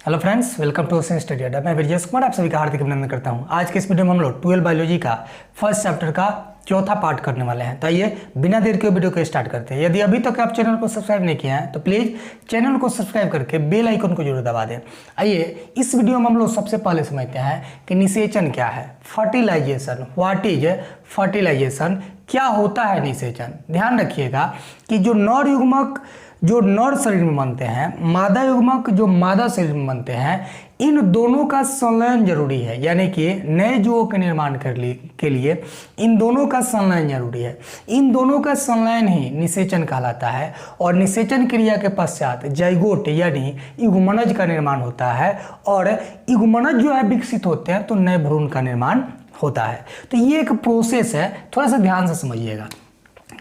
Hello friends, welcome to Ocean Study Adda. मैं विजय कुमार आप सभी का हार्दिक अभिनंदन करता हूं। आज के इस वीडियो में हम लोग 12 बायोलॉजी का फर्स्ट चैप्टर का चौथा पार्ट करने वाले हैं। तो आइए बिना देर के वीडियो को स्टार्ट करते हैं। यदि अभी तक आप चैनल को सब्सक्राइब नहीं किया है तो प्लीज़ चैनल को सब्सक्राइब करके बेल आइकन को जरूर दबा दें। आइए इस वीडियो में हम लोग सबसे पहले समझते हैं कि निषेचन क्या है, फर्टिलाइजेशन। व्हाट इज फर्टिलाइजेशन, क्या होता है निषेचन। ध्यान रखिएगा कि जो नर युग्मक जो नर शरीर में बनते हैं, मादा युग्मक जो मादा शरीर में बनते हैं, इन दोनों का संलयन जरूरी है। यानी कि नए जीवों के निर्माण के लिए इन दोनों का संलयन जरूरी है। इन दोनों का संलयन ही निषेचन कहलाता है। और निषेचन क्रिया के पश्चात जाइगोट यानी युग्मनज का निर्माण होता है। और युग्मनज जो है विकसित होते हैं तो नए भ्रूण का निर्माण होता है। तो ये एक प्रोसेस है, थोड़ा सा ध्यान से समझिएगा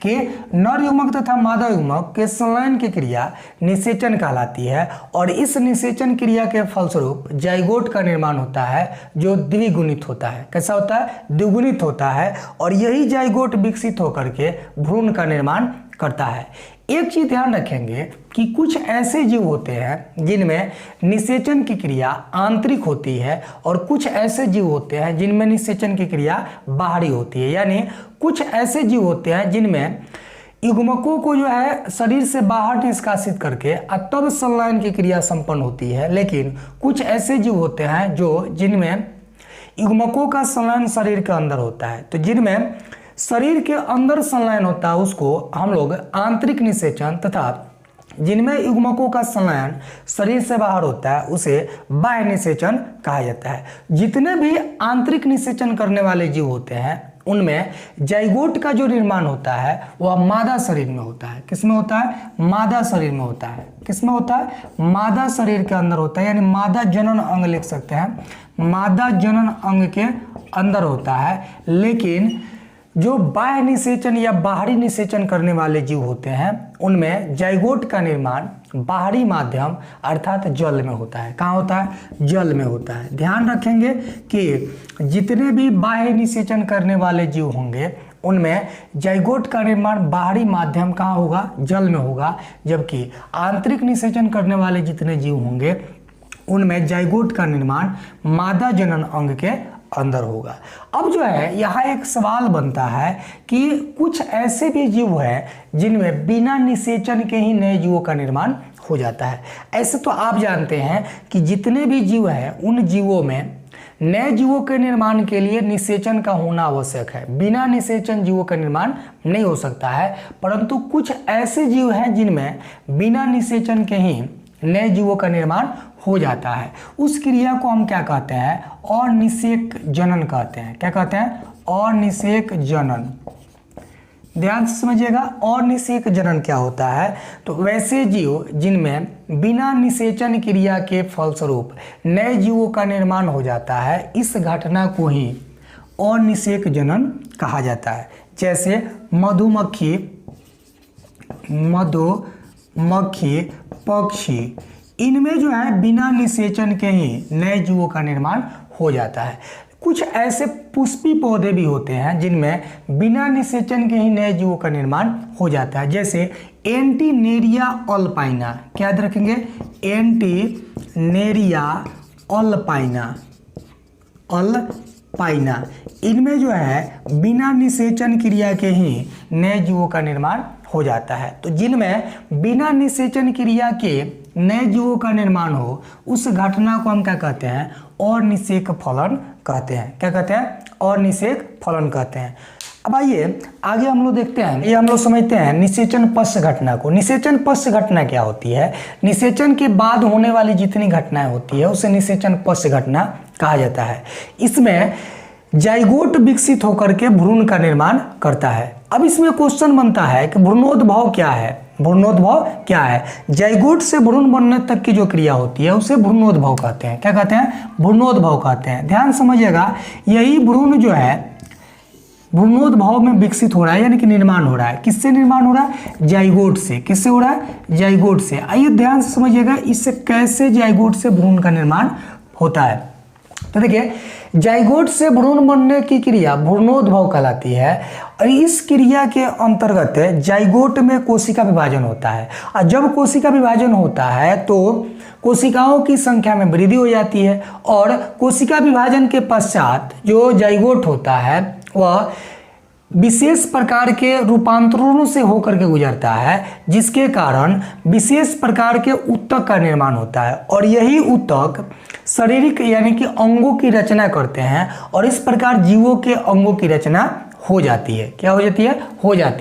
कि नर युग्मक तथा मादा युग्मक के संलयन की क्रिया निषेचन कहलाती है। और इस निषेचन क्रिया के फलस्वरूप जाइगोट का निर्माण होता है जो द्विगुणित होता है। कैसा होता है? द्विगुणित होता है। और यही जाइगोट विकसित होकर के भ्रूण का निर्माण करता है। एक चीज ध्यान रखेंगे कि कुछ ऐसे जीव होते हैं जिनमें निषेचन की क्रिया आंतरिक होती है और कुछ ऐसे जीव होते हैं जिनमें निषेचन की क्रिया बाहरी होती है। यानी कुछ ऐसे जीव होते हैं जिनमें युग्मकों को जो है शरीर से बाहर निष्कासित करके तब संलयन की क्रिया संपन्न होती है। लेकिन कुछ ऐसे जीव होते हैं जिनमें युग्मकों का संलयन शरीर के अंदर होता है। तो जिनमें शरीर के अंदर संलयन होता है उसको हम लोग आंतरिक निषेचन, तथा जिनमें युग्मकों का संलयन शरीर से बाहर होता है उसे बाह्य निषेचन कहा जाता है। जितने भी आंतरिक निषेचन करने वाले जीव होते हैं उनमें जाइगोट का जो निर्माण होता है वह मादा शरीर में होता है। किसमें होता है? मादा शरीर में होता है। किसमें होता है? मादा शरीर के अंदर होता है। यानी मादा जनन अंग लिख सकते हैं, मादा जनन अंग के अंदर होता है। लेकिन जो बाह्य निषेचन या बाहरी निषेचन करने वाले जीव होते हैं उनमें जाइगोट का निर्माण बाहरी माध्यम अर्थात जल में होता है। कहाँ होता है? जल में होता है। ध्यान रखेंगे कि जितने भी बाह्य निषेचन करने वाले जीव होंगे उनमें जाइगोट का निर्माण बाहरी माध्यम कहाँ होगा? जल में होगा। जबकि आंतरिक निषेचन करने वाले जितने जीव होंगे उनमें जाइगोट का निर्माण मादा जनन अंग के अंदर होगा। अब जो है यहाँ एक सवाल बनता है कि कुछ ऐसे भी जीव हैं जिनमें बिना निषेचन के ही नए जीवों का निर्माण हो जाता है। ऐसे तो आप जानते हैं कि जितने भी जीव हैं उन जीवों में नए जीवों के निर्माण के लिए निषेचन का होना आवश्यक है। बिना निषेचन जीवों का निर्माण नहीं हो सकता है। परंतु कुछ ऐसे जीव हैं जिनमें बिना निषेचन के ही नए जीवों का निर्माण हो जाता है। उस क्रिया को हम क्या कहते हैं? अनिषेक जनन कहते हैं। क्या कहते हैं? अनिषेक जनन। ध्यान से समझिएगा, अनिषेक जनन क्या होता है? तो वैसे जीव जिनमें बिना निषेचन क्रिया के फलस्वरूप नए जीवों का निर्माण हो जाता है, इस घटना को ही अनिषेक जनन कहा जाता है। जैसे मधुमक्खी, पक्षी, इनमें जो है बिना निषेचन के ही नए जीवों का निर्माण हो जाता है। कुछ ऐसे पुष्पी पौधे भी होते हैं जिनमें बिना निषेचन के ही नए जीवों का निर्माण हो जाता है। जैसे एंटीनेरिया अल्पाइना। क्या याद रखेंगे? एंटीनेरिया अल्पाइना, इनमें जो है बिना निषेचन क्रिया के ही नए जीवों का निर्माण हो जाता है। तो जिनमें बिना निषेचन क्रिया के नए जीवों का निर्माण हो उस घटना को हम क्या कहते हैं? अनिषेक फलन कहते हैं। क्या कहते हैं? अनिषेक फलन कहते हैं। अब आइए आगे हम लोग देखते हैं, ये हम लोग समझते हैं निषेचन पश्च घटना को। निषेचन पश्च घटना क्या होती है? निषेचन के बाद होने वाली जितनी घटनाएं होती है उसे निषेचन पश्च घटना कहा जाता है। इसमें जाइगोट विकसित होकर के भ्रूण का निर्माण करता है। अब इसमें क्वेश्चन बनता है कि भ्रूणोद्भव क्या है? भ्रूणोद्भव क्या है? जाइगोट से भ्रूण बनने तक की जो क्रिया होती है उसे भ्रूणोद्भव कहते हैं। क्या कहते हैं? भ्रूणोद्भव कहते हैं। ध्यान समझिएगा, यही भ्रूण जो है भ्रूणोद्भव में विकसित हो रहा है, यानी कि निर्माण हो रहा है। किससे निर्माण हो रहा है? जाइगोट से। किससे हो रहा है? जाइगोट से। आइए ध्यान से समझिएगा इससे कैसे जाइगोट से भ्रूण का निर्माण होता है। तो देखिए, जाइगोट से भ्रूण बनने की क्रिया भ्रूणोद्भव कहलाती है और इस क्रिया के अंतर्गत जाइगोट में कोशिका विभाजन होता है और जब कोशिका विभाजन होता है तो कोशिकाओं की संख्या में वृद्धि हो जाती है और कोशिका विभाजन के पश्चात जो जाइगोट होता है वह विशेष प्रकार के रूपांतरणों से होकर के गुजरता है, जिसके कारण विशेष प्रकार के ऊतक का निर्माण होता है और यही ऊतक शारीरिक यानी कि अंगों की रचना करते हैं और इस प्रकार जीवों के अंगों की रचना हो जाती है। क्या हो जाती है? हो जाती है।